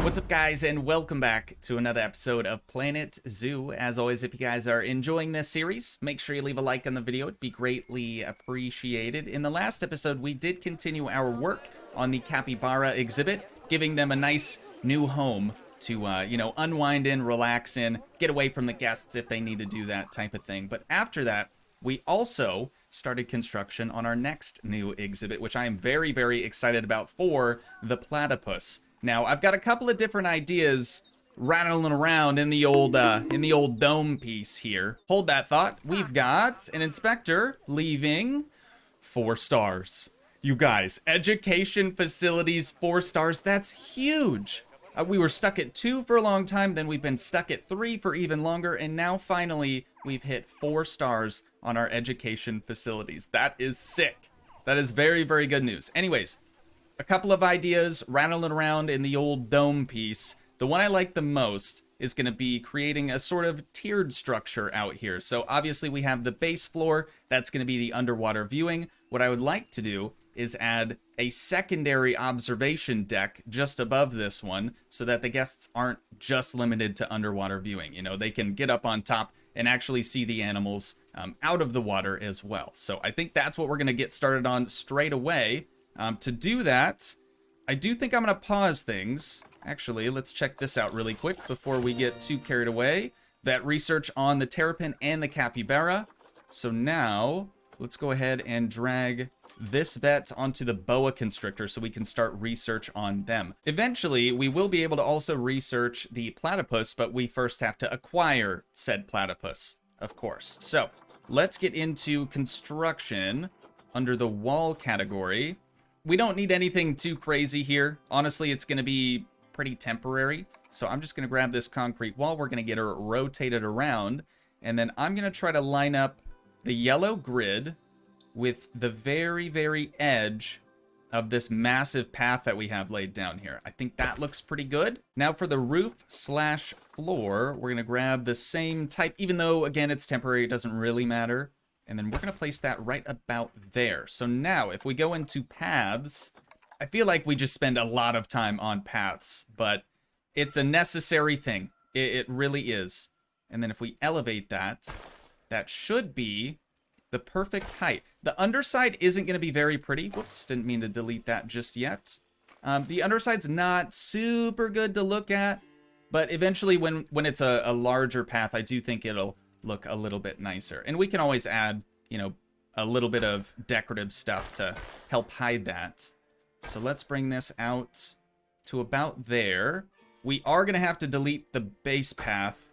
What's up, guys, and welcome back to another episode of Planet Zoo. As always, if you guys are enjoying this series, make sure you leave a like on the video. It'd be greatly appreciated. In the last episode, we did continue our work on the capybara exhibit, giving them a nice new home to, unwind in, relax in, get away from the guests if they need to do that type of thing. But after that, we also started construction on our next new exhibit, which I am very, very excited about, for the platypus. Now, I've got a couple of different ideas rattling around in the old dome piece here. Hold that thought. We've got an inspector leaving 4 stars. You guys, education facilities 4 stars, that's huge. We were stuck at 2 for a long time, then we've been stuck at 3 for even longer, and now finally we've hit 4 stars on our education facilities. That is sick. That is very, very good news. Anyways, a couple of ideas rattling around in the old dome piece. The one I like the most is going to be creating a sort of tiered structure out here. So obviously we have the base floor. That's going to be the underwater viewing. What I would like to do is add a secondary observation deck just above this one so that the guests aren't just limited to underwater viewing. You know, they can get up on top and actually see the animals out of the water as well. So I think that's what we're going to get started on straight away. To do that, I do think I'm going to pause things. Actually, let's check this out really quick before we get too carried away. That research on the terrapin and the capybara. So now, let's go ahead and drag this vet onto the boa constrictor so we can start research on them. Eventually, we will be able to also research the platypus, but we first have to acquire said platypus, of course. So, let's get into construction under the wall category. We don't need anything too crazy here. Honestly, it's going to be pretty temporary. So I'm just going to grab this concrete wall. We're going to get her rotated around. And then I'm going to try to line up the yellow grid with the very, very edge of this massive path that we have laid down here. I think that looks pretty good. Now for the roof/floor, we're going to grab the same type, even though, again, it's temporary. It doesn't really matter. And then we're going to place that right about there. So now, if we go into paths, I feel like we just spend a lot of time on paths, but it's a necessary thing. It really is. And then if we elevate that, that should be the perfect height. The underside isn't going to be very pretty. Whoops, didn't mean to delete that just yet. The underside's not super good to look at, but eventually when it's a larger path, I do think it'll look a little bit nicer. And we can always add, a little bit of decorative stuff to help hide that. So let's bring this out to about there. We are going to have to delete the base path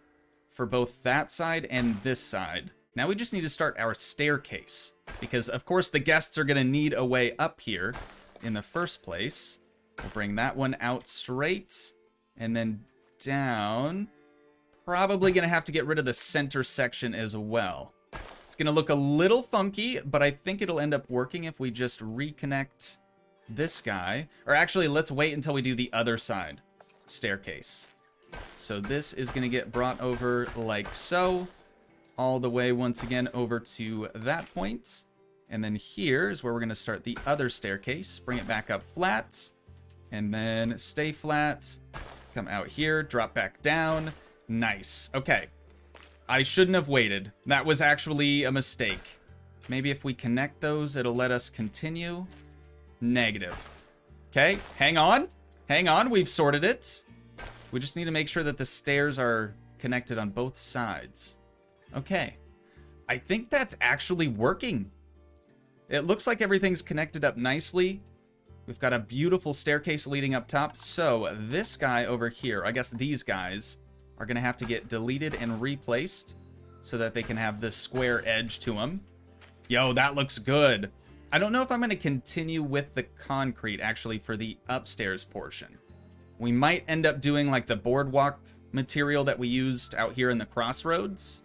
for both that side and this side. Now we just need to start our staircase, because of course the guests are going to need a way up here in the first place. We'll bring that one out straight and then down. Probably going to have to get rid of the center section as well. It's going to look a little funky, but I think it'll end up working if we just reconnect this guy. Or actually, let's wait until we do the other side staircase. So this is going to get brought over like so, all the way once again over to that point. And then here is where we're going to start the other staircase. Bring it back up flat, and then stay flat. Come out here, drop back down. Nice. Okay. I shouldn't have waited. That was actually a mistake. Maybe if we connect those, it'll let us continue. Negative. Okay, hang on. Hang on, we've sorted it. We just need to make sure that the stairs are connected on both sides. Okay. I think that's actually working. It looks like everything's connected up nicely. We've got a beautiful staircase leading up top. So this guy over here, I guess these guys, are going to have to get deleted and replaced so that they can have this square edge to them. Yo, that looks good. I don't know if I'm going to continue with the concrete, actually, for the upstairs portion. We might end up doing, like, the boardwalk material that we used out here in the crossroads.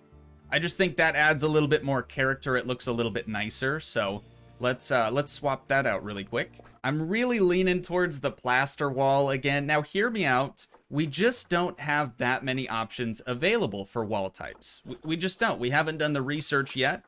I just think that adds a little bit more character. It looks a little bit nicer, so let's swap that out really quick. I'm really leaning towards the plaster wall again. Now, hear me out. We just don't have that many options available for wall types. We just don't. We haven't done the research yet.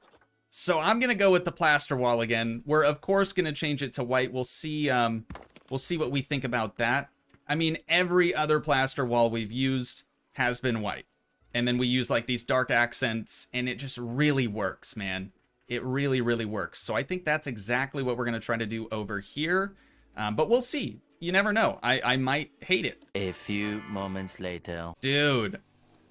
So I'm going to go with the plaster wall again. We're, of course, going to change it to white. We'll see what we think about that. I mean, every other plaster wall we've used has been white. And then we use like these dark accents, and it just really works, man. It really, really works. So I think that's exactly what we're going to try to do over here. But we'll see. You never know. I might hate it. A few moments later. Dude,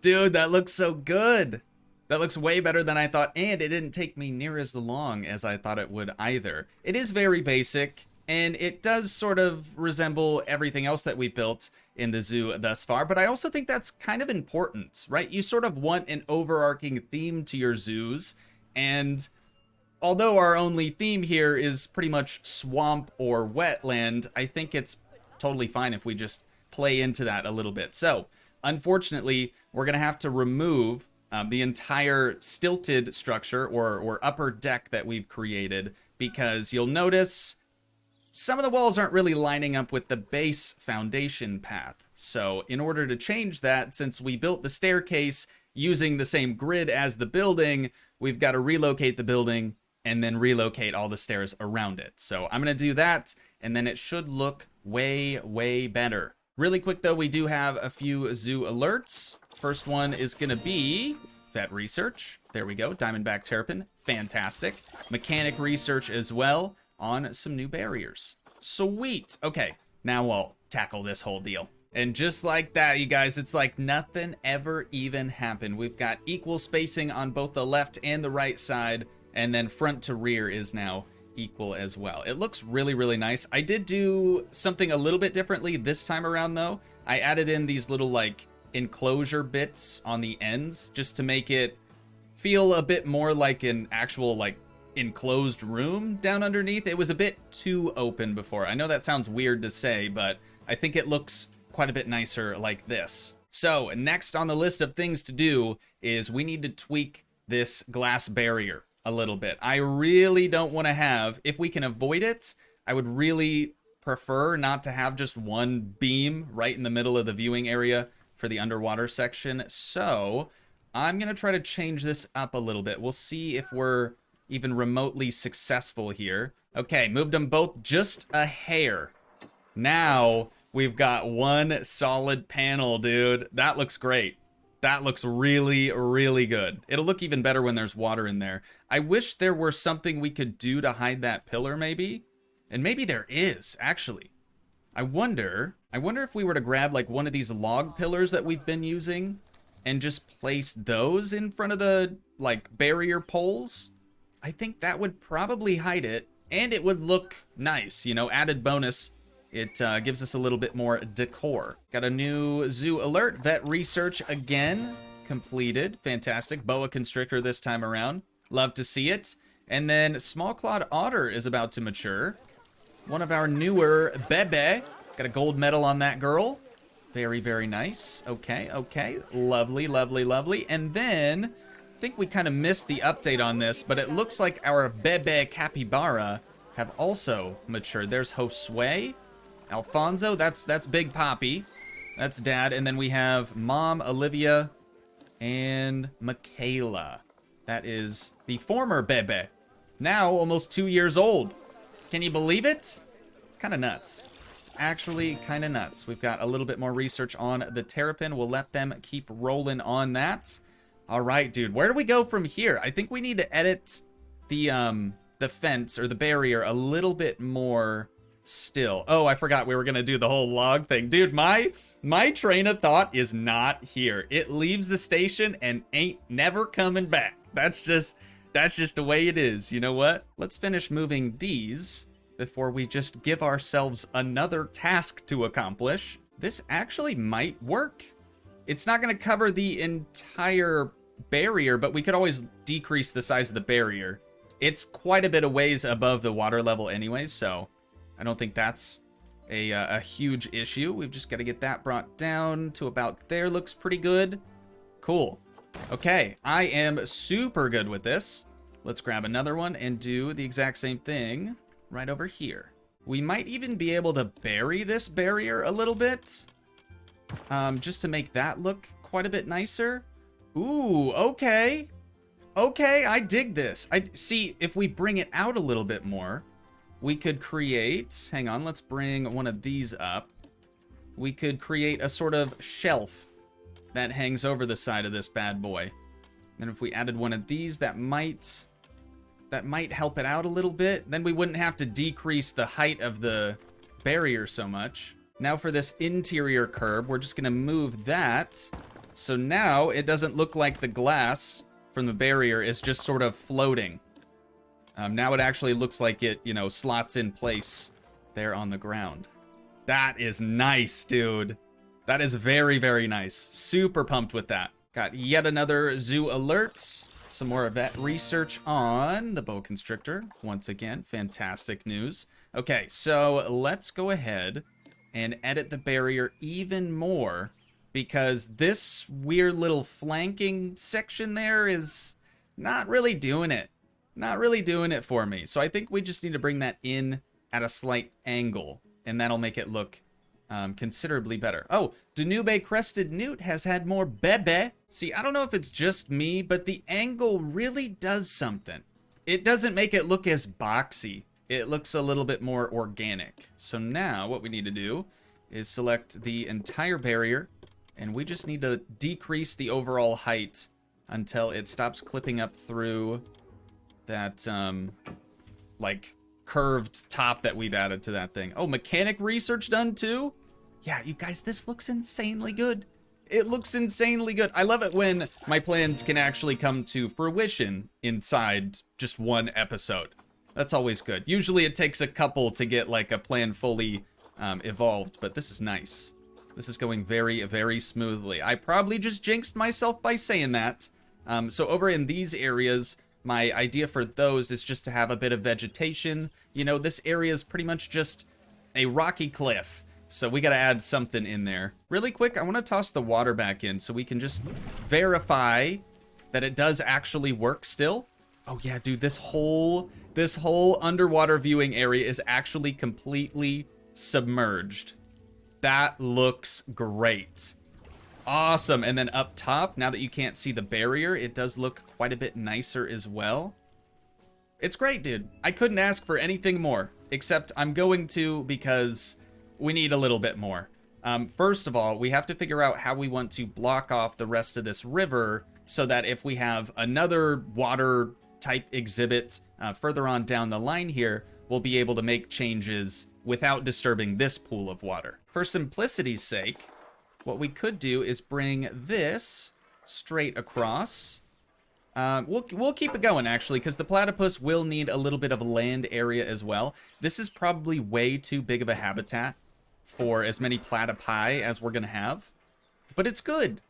that looks so good. That looks way better than I thought, and it didn't take me near as long as I thought it would either. It is very basic, and it does sort of resemble everything else that we built in the zoo thus far, but I also think that's kind of important, right? You sort of want an overarching theme to your zoos, and although our only theme here is pretty much swamp or wetland, I think it's totally fine if we just play into that a little bit. So, unfortunately, we're going to have to remove the entire stilted structure or upper deck that we've created, because you'll notice some of the walls aren't really lining up with the base foundation path. So in order to change that, since we built the staircase using the same grid as the building, we've got to relocate the building and then relocate all the stairs around it. So I'm going to do that, and then it should look way, way better. Really quick though, we do have a few zoo alerts. First one is going to be vet research. There we go. Diamondback terrapin. Fantastic. Mechanic research as well on some new barriers. Sweet. Okay, now we'll tackle this whole deal. And just like that, you guys, it's like nothing ever even happened. We've got equal spacing on both the left and the right side, and then front to rear is now equal as well. It looks really, really nice. I did do something a little bit differently this time around, though. I added in these little, like, enclosure bits on the ends just to make it feel a bit more like an actual, like, enclosed room down underneath. It was a bit too open before. I know that sounds weird to say, but I think it looks quite a bit nicer like this. So next on the list of things to do is we need to tweak this glass barrier a little bit. I really don't want to have, if we can avoid it, I would really prefer not to have just one beam right in the middle of the viewing area for the underwater section. So I'm going to try to change this up a little bit. We'll see if we're even remotely successful here. Okay, moved them both just a hair. Now we've got one solid panel, dude. That looks great. That looks really, really good. It'll look even better when there's water in there. I wish there were something we could do to hide that pillar, maybe. And maybe there is, actually. I wonder if we were to grab like one of these log pillars that we've been using and just place those in front of the like barrier poles. I think that would probably hide it, and it would look nice, you know, added bonus. It gives us a little bit more decor. Got a new zoo alert. Vet research again completed. Fantastic. Boa constrictor this time around. Love to see it. And then small clawed otter is about to mature. One of our newer bebe. Got a gold medal on that girl. Very, very nice. Okay, okay. Lovely, lovely, lovely. And then I think we kind of missed the update on this, but it looks like our bebe capybara have also matured. There's Josue. Alfonso, that's Big Poppy. That's Dad. And then we have Mom, Olivia, and Michaela. That is the former Bebe. Now almost 2 years old. Can you believe it? It's kind of nuts. It's actually kind of nuts. We've got a little bit more research on the terrapin. We'll let them keep rolling on that. All right, dude. Where do we go from here? I think we need to edit the fence or the barrier a little bit more still. Oh, I forgot we were gonna do the whole log thing. Dude, my train of thought is not here. It leaves the station and ain't never coming back. That's just the way it is. You know what? Let's finish moving these before we just give ourselves another task to accomplish. This actually might work. It's not gonna cover the entire barrier, but we could always decrease the size of the barrier. It's quite a bit of ways above the water level anyways, so I don't think that's a huge issue. We've just got to get that brought down to about there. Looks pretty good. Cool. Okay, I am super good with this. Let's grab another one and do the exact same thing right over here. We might even be able to bury this barrier a little bit, just to make that look quite a bit nicer. Ooh, okay. Okay, I dig this. I see, if we bring it out a little bit more, we could create, hang on, let's bring one of these up. we could create a sort of shelf that hangs over the side of this bad boy. And if we added one of these, that might help it out a little bit. Then we wouldn't have to decrease the height of the barrier so much. Now for this interior curb, we're just gonna move that. So now it doesn't look like the glass from the barrier is just sort of floating. Now it actually looks like it, you know, slots in place there on the ground. That is nice, dude. That is very, very nice. Super pumped with that. Got yet another zoo alert. Some more of that research on the boa constrictor. Once again, fantastic news. Okay, so let's go ahead and edit the barrier even more, because this weird little flanking section there is not really doing it. Not really doing it for me. So I think we just need to bring that in at a slight angle, and that'll make it look considerably better. Oh, Danube Crested Newt has had more bebe. See, I don't know if it's just me, but the angle really does something. It doesn't make it look as boxy. It looks a little bit more organic. So now what we need to do is select the entire barrier, and we just need to decrease the overall height until it stops clipping up through that, like, curved top that we've added to that thing. Oh, mechanic research done too? Yeah, you guys, this looks insanely good. It looks insanely good. I love it when my plans can actually come to fruition inside just one episode. That's always good. Usually it takes a couple to get like a plan fully evolved, but this is nice. This is going very, very smoothly. I probably just jinxed myself by saying that. So over in these areas, my idea for those is just to have a bit of vegetation. You know, this area is pretty much just a rocky cliff. So we got to add something in there. Really quick, I want to toss the water back in so we can just verify that it does actually work still. Oh yeah, dude, this whole underwater viewing area is actually completely submerged. That looks great. Awesome. And then up top, now that you can't see the barrier, it does look quite a bit nicer as well. It's great, dude. I couldn't ask for anything more, except I'm going to because we need a little bit more. First of all, we have to figure out how we want to block off the rest of this river so that if we have another water type exhibit further on down the line here, we'll be able to make changes without disturbing this pool of water. For simplicity's sake, what we could do is bring this straight across. We'll keep it going, actually, because the platypus will need a little bit of land area as well. This is probably way too big of a habitat for as many platypi as we're going to have. But it's good.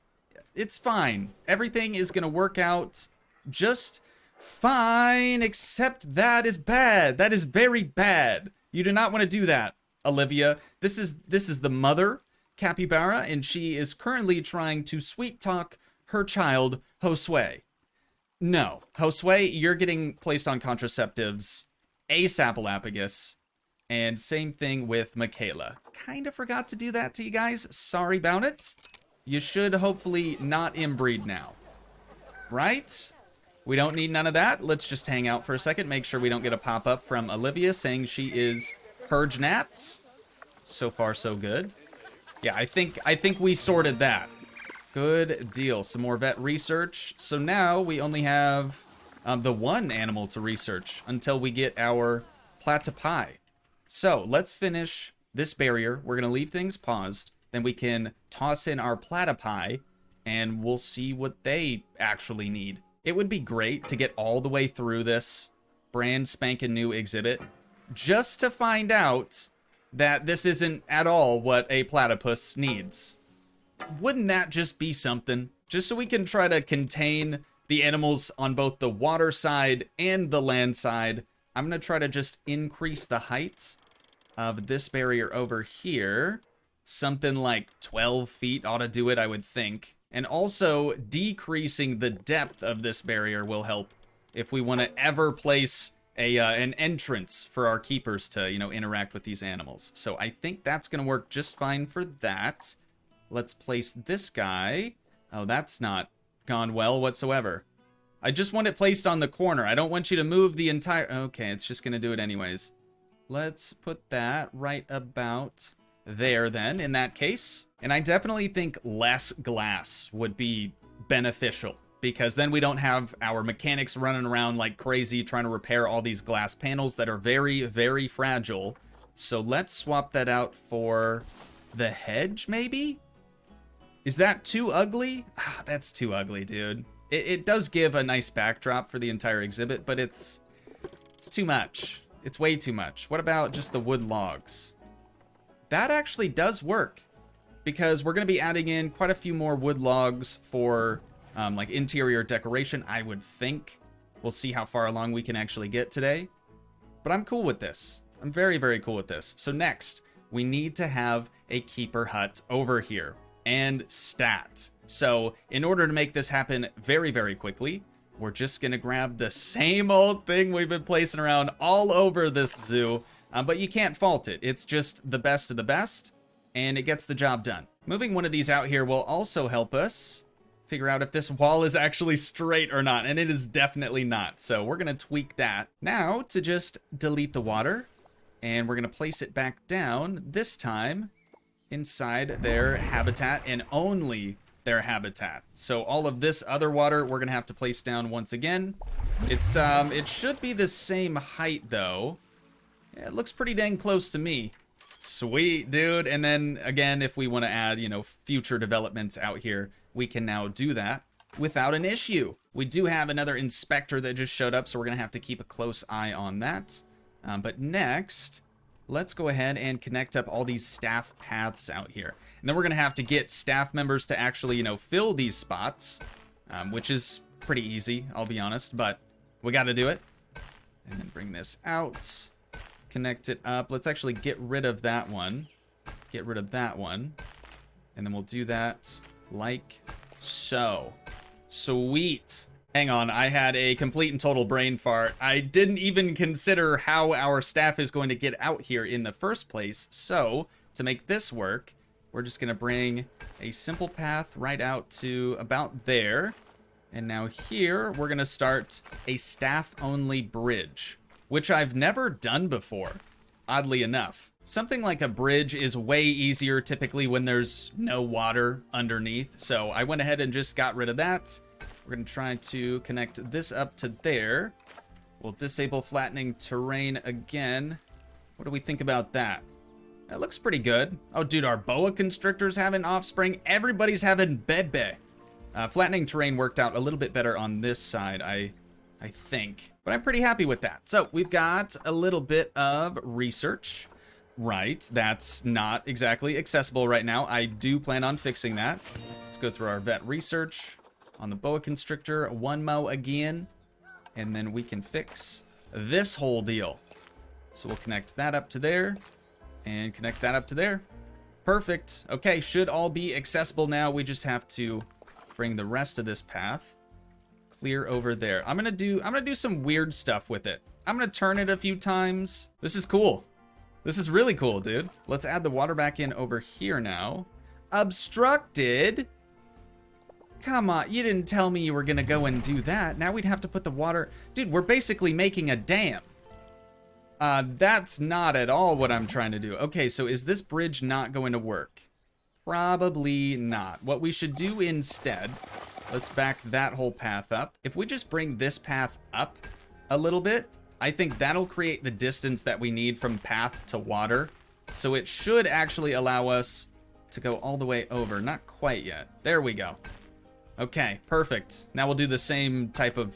It's fine. Everything is going to work out just fine, except that is bad. That is very bad. You do not want to do that, Olivia. This is the mother capybara, and she is currently trying to sweet talk her child, Josue. No, Josue, you're getting placed on contraceptives ASAP, Alapagus. And same thing with Michaela. Kind of forgot to do that to you guys. Sorry about it. You should hopefully not inbreed now. Right? We don't need none of that. Let's just hang out for a second. Make sure we don't get a pop-up from Olivia saying she is purge nats. So far, so good. Yeah, I think we sorted that. Good deal. Some more vet research. So now we only have the one animal to research until we get our platypi. So let's finish this barrier. We're going to leave things paused. Then we can toss in our platypi, and we'll see what they actually need. It would be great to get all the way through this brand spanking new exhibit just to find out that this isn't at all what a platypus needs. Wouldn't that just be something? Just so we can try to contain the animals on both the water side and the land side, I'm going to try to just increase the height of this barrier over here. Something like 12 feet ought to do it, I would think. And also, decreasing the depth of this barrier will help if we want to ever place an entrance for our keepers to, you know, interact with these animals. So I think that's going to work just fine for that. Let's place this guy. Oh, that's not gone well whatsoever. I just want it placed on the corner. I don't want you to move the entire... Okay, it's just going to do it anyways. Let's put that right about... there then in that case. And I definitely think less glass would be beneficial, because then we don't have our mechanics running around like crazy trying to repair all these glass panels that are very, very fragile. So let's swap that out for the hedge, maybe? Is that too ugly? Ah, that's too ugly, dude. It does give a nice backdrop for the entire exhibit, but it's too much. It's way too much. What about just the wood logs? That actually does work, because we're going to be adding in quite a few more wood logs for like interior decoration, I would think. We'll see how far along we can actually get today. But I'm cool with this. I'm very, very cool with this. So next, we need to have a keeper hut over here and stat. So in order to make this happen very, very quickly, we're just going to grab the same old thing we've been placing around all over this zoo. But you can't fault it. It's just the best of the best, and it gets the job done. Moving one of these out here will also help us figure out if this wall is actually straight or not, and it is definitely not. So we're going to tweak that. Now to just delete the water, and we're going to place it back down, this time inside their habitat and only their habitat. So all of this other water we're going to have to place down once again. It should be the same height though. It looks pretty dang close to me. Sweet, dude. And then again, if we want to add, you know, future developments out here, we can now do that without an issue. We do have another inspector that just showed up, so we're going to have to keep a close eye on that. But next, let's go ahead and connect up all these staff paths out here. And then we're going to have to get staff members to actually, you know, fill these spots, which is pretty easy, I'll be honest, but we got to do it. And then bring this out. Connect it up. Let's actually get rid of that one. Get rid of that one. And then we'll do that like so. Sweet. Hang on, I had a complete and total brain fart. I didn't even consider how our staff is going to get out here in the first place. So, to make this work, we're just going to bring a simple path right out to about there. And now here, we're going to start a staff-only bridge, which I've never done before, oddly enough. Something like a bridge is way easier typically when there's no water underneath. So I went ahead and just got rid of that. We're going to try to connect this up to there. We'll disable flattening terrain again. What do we think about that? That looks pretty good. Oh, dude, our boa constrictor's having offspring. Everybody's having bebe. Flattening terrain worked out a little bit better on this side, I think. But I'm pretty happy with that. So we've got a little bit of research. Right, that's not exactly accessible right now. I do plan on fixing that. Let's go through our vet research on the boa constrictor, one mo again, and then we can fix this whole deal. So we'll connect that up to there and connect that up to there. Perfect. Okay, should all be accessible now. We just have to bring the rest of this path clear over there. I'm gonna do some weird stuff with it. I'm gonna turn it a few times. This is cool. This is really cool, dude. Let's add the water back in over here now. Obstructed? Come on, you didn't tell me you were gonna go and do that. Now we'd have to put the water... Dude, we're basically making a dam. That's not at all what I'm trying to do. Okay, so is this bridge not going to work? Probably not. What we should do instead, let's back that whole path up. If we just bring this path up a little bit, I think that'll create the distance that we need from path to water. So it should actually allow us to go all the way over. Not quite yet. There we go. Okay, perfect. Now we'll do the same type of,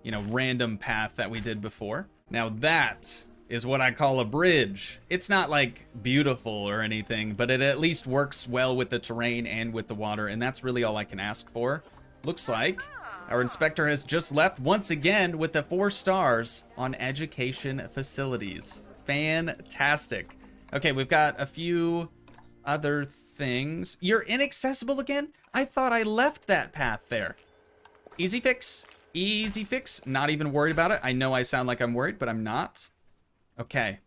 you know, random path that we did before. Now that is what I call a bridge. It's not like beautiful or anything, but it at least works well with the terrain and with the water, and that's really all I can ask for. Looks like our inspector has just left once again with the 4 stars on education facilities. Fantastic. Okay, we've got a few other things. You're inaccessible again? I thought I left that path there. Easy fix. Easy fix. Not even worried about it. I know I sound like I'm worried, but I'm not. Okay.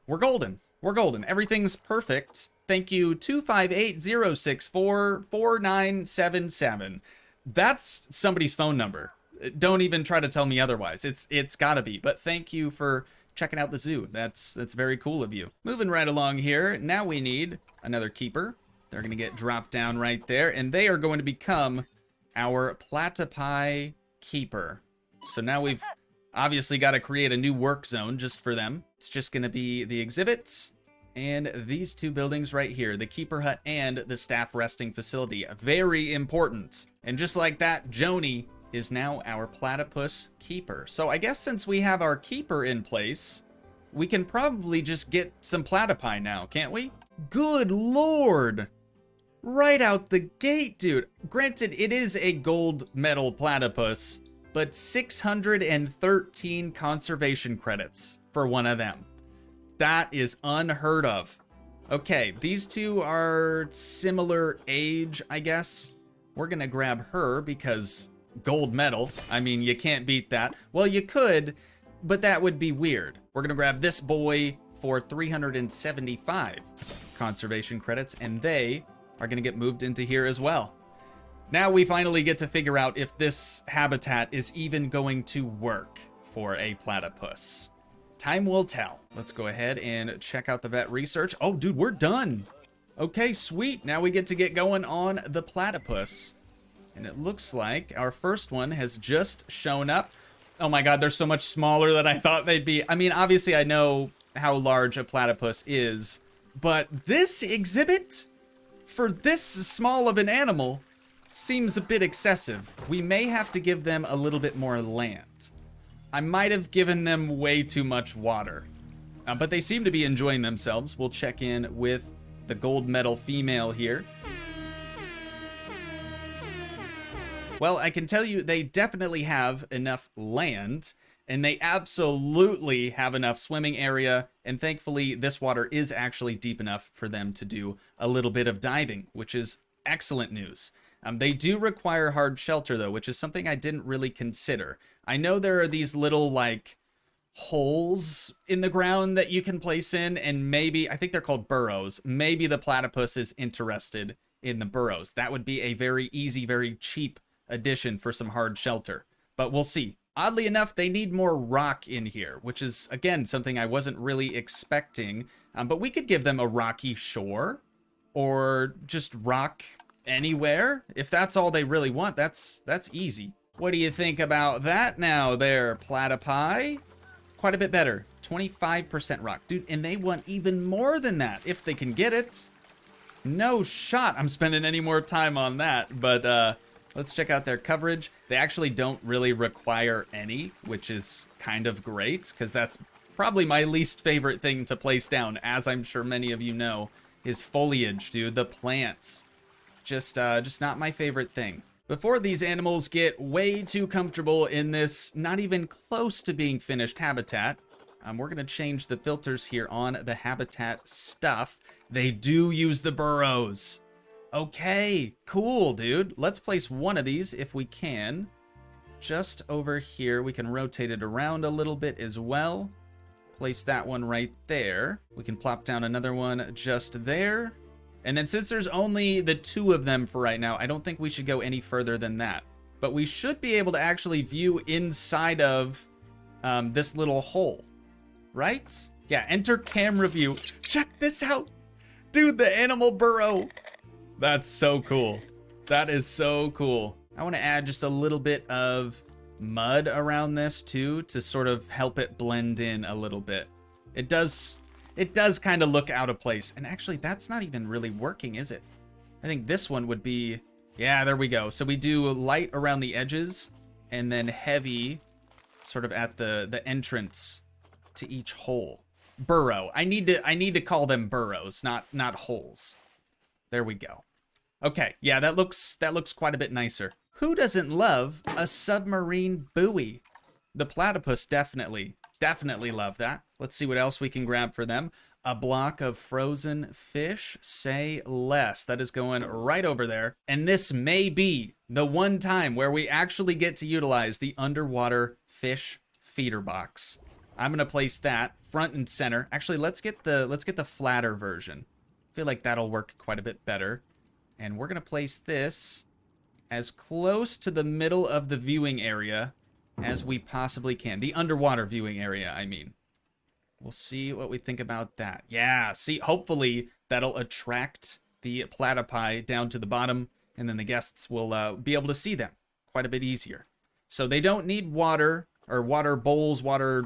We're golden. We're golden. Everything's perfect. Thank you, 258-064-4977. That's somebody's phone number. Don't even try to tell me otherwise. It's gotta be. But thank you for checking out the zoo. That's very cool of you. Moving right along here, now we need another keeper. They're gonna get dropped down right there, and they are going to become our platypi keeper. So now we've obviously got to create a new work zone just for them. It's just gonna be the exhibit and these two buildings right here, the keeper hut and the staff resting facility. Very important. And just like that, Joni is now our platypus keeper. So I guess since we have our keeper in place, we can probably just get some platypi now, can't we? Good lord! Right out the gate, dude. Granted, it is a gold medal platypus, but 613 conservation credits for one of them. That is unheard of. Okay, these two are similar age, I guess. We're gonna grab her because gold medal. I mean, you can't beat that. Well, you could, but that would be weird. We're gonna grab this boy for 375 conservation credits, and they are gonna get moved into here as well. Now we finally get to figure out if this habitat is even going to work for a platypus. Time will tell. Let's go ahead and check out the vet research. Oh, dude, we're done. Okay, sweet. Now we get to get going on the platypus. And it looks like our first one has just shown up. Oh my god, they're so much smaller than I thought they'd be. I mean, obviously I know how large a platypus is, but this exhibit for this small of an animal seems a bit excessive. We may have to give them a little bit more land. I might have given them way too much water, but they seem to be enjoying themselves. We'll check in with the gold medal female here. Well, I can tell you they definitely have enough land, and they absolutely have enough swimming area, and thankfully this water is actually deep enough for them to do a little bit of diving, which is excellent news. They do require hard shelter, though, which is something I didn't really consider. I know there are these little, like, holes in the ground that you can place in, and maybe, I think they're called burrows. Maybe the platypus is interested in the burrows. That would be a very easy, very cheap addition for some hard shelter. But we'll see. Oddly enough, they need more rock in here, which is, again, something I wasn't really expecting. But we could give them a rocky shore, or just rock anywhere. If that's all they really want, that's easy. What do you think about that now there, platypi? Quite a bit better. 25% rock. Dude, and they want even more than that if they can get it. No shot I'm spending any more time on that, but let's check out their coverage. They actually don't really require any, which is kind of great, because that's probably my least favorite thing to place down, as I'm sure many of you know, is foliage, dude. The plants. Just not my favorite thing. Before these animals get way too comfortable in this not even close to being finished habitat, we're going to change the filters here on the habitat stuff. They do use the burrows. Okay, cool, dude. Let's place one of these if we can. Just over here. We can rotate it around a little bit as well. Place that one right there. We can plop down another one just there. And then since there's only the two of them for right now, I don't think we should go any further than that. But we should be able to actually view inside of this little hole, right? Yeah, enter camera view. Check this out. Dude, the animal burrow. That's so cool. That is so cool. I want to add just a little bit of mud around this too to sort of help it blend in a little bit. It does kind of look out of place. And actually, that's not even really working, is it? I think this one would be... Yeah, there we go. So we do light around the edges and then heavy sort of at the entrance to each hole. Burrow. I need to call them burrows, not holes. There we go. Okay, yeah, that looks quite a bit nicer. Who doesn't love a submarine buoy? The platypus definitely love that. Let's see what else we can grab for them. A block of frozen fish, say less. That is going right over there. And this may be the one time where we actually get to utilize the underwater fish feeder box. I'm gonna place that front and center. Actually, let's get the flatter version. I feel like that'll work quite a bit better. And we're gonna place this as close to the middle of the viewing area as we possibly can. The underwater viewing area, I mean. We'll see what we think about that. Yeah, see, hopefully that'll attract the platypi down to the bottom, and then the guests will be able to see them quite a bit easier. So they don't need water or water bowls, water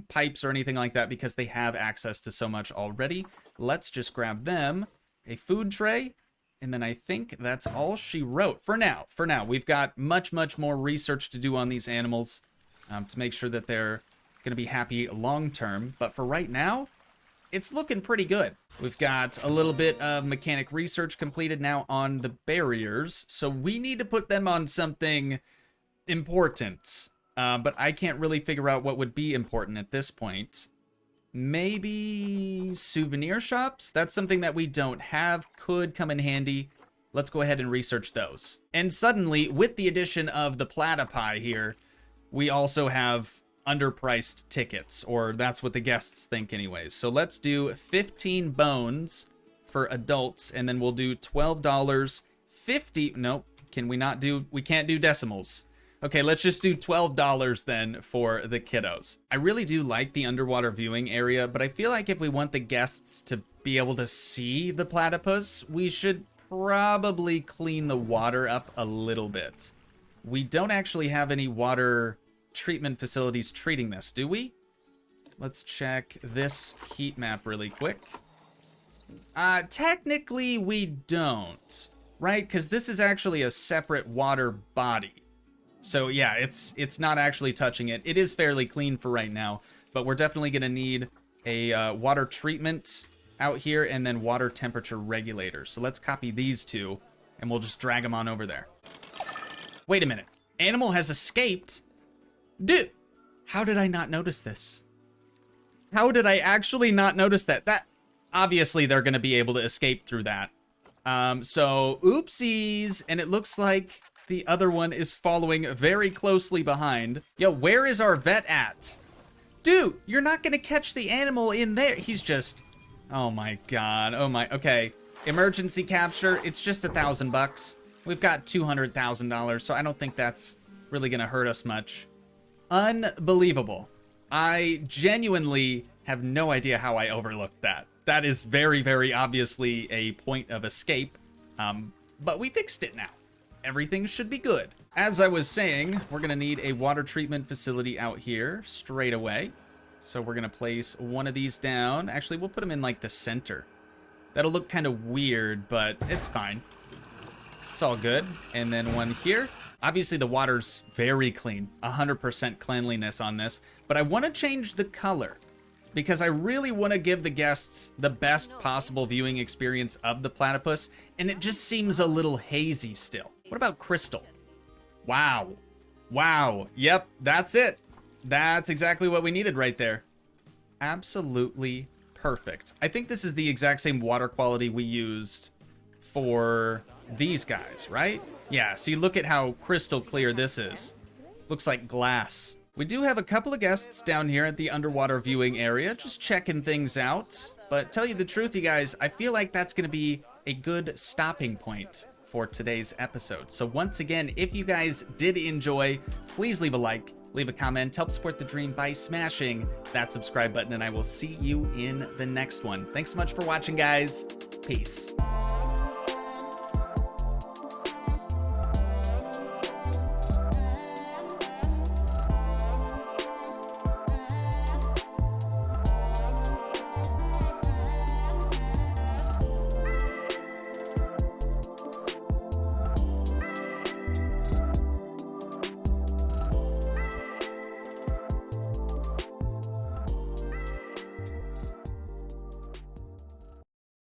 pipes or anything like that because they have access to so much already. Let's just grab them a food tray, and then I think that's all she wrote for now. For now, we've got much more research to do on these animals to make sure that they're going to be happy long term. But for right now, it's looking pretty good. We've got a little bit of mechanic research completed now on the barriers, so we need to put them on something important. But I can't really figure out what would be important at this point. Maybe souvenir shops? That's something that we don't have, could come in handy. Let's go ahead and research those. And suddenly, with the addition of the platypi here, we also have underpriced tickets, or that's what the guests think anyways. So let's do 15 bones for adults, and then we'll do $12. 50, nope, we can't do decimals. Okay, let's just do $12 then for the kiddos. I really do like the underwater viewing area, but I feel like if we want the guests to be able to see the platypus, we should probably clean the water up a little bit. We don't actually have any water treatment facilities treating this, do we? Let's check this heat map really quick. Technically we don't, right? Because this is actually a separate water body. So yeah, it's not actually touching it. It is fairly clean for right now, but we're definitely going to need a water treatment out here and then water temperature regulator. So let's copy these two and we'll just drag them on over there. Wait a minute. Animal has escaped? Dude, how did I not notice this? How did I actually not notice that? That obviously they're going to be able to escape through that. So oopsies. And it looks like the other one is following very closely behind. Yo, where is our vet at? Dude, you're not gonna catch the animal in there. He's just, oh my God, oh my, okay. Emergency capture, it's just $1,000. We've got $200,000, so I don't think that's really gonna hurt us much. Unbelievable. I genuinely have no idea how I overlooked that. That is very obviously a point of escape, but we fixed it now. Everything should be good. As I was saying, we're gonna need a water treatment facility out here straight away. So we're gonna place one of these down. Actually, we'll put them in like the center. That'll look kind of weird, but it's fine. It's all good. And then one here. Obviously the water's very clean, 100% cleanliness on this, but I wanna change the color because I really want to give the guests the best possible viewing experience of the platypus, and it just seems a little hazy still. What about crystal? Wow. Wow. Yep, that's it. That's exactly what we needed right there. Absolutely perfect. I think this is the exact same water quality we used for these guys, right? Yeah, see, look at how crystal clear this is. Looks like glass. We do have a couple of guests down here at the underwater viewing area, just checking things out. But tell you the truth, you guys, I feel like that's going to be a good stopping point for today's episode. So once again, if you guys did enjoy, please leave a like, leave a comment, help support the dream by smashing that subscribe button, and I will see you in the next one. Thanks so much for watching, guys. Peace.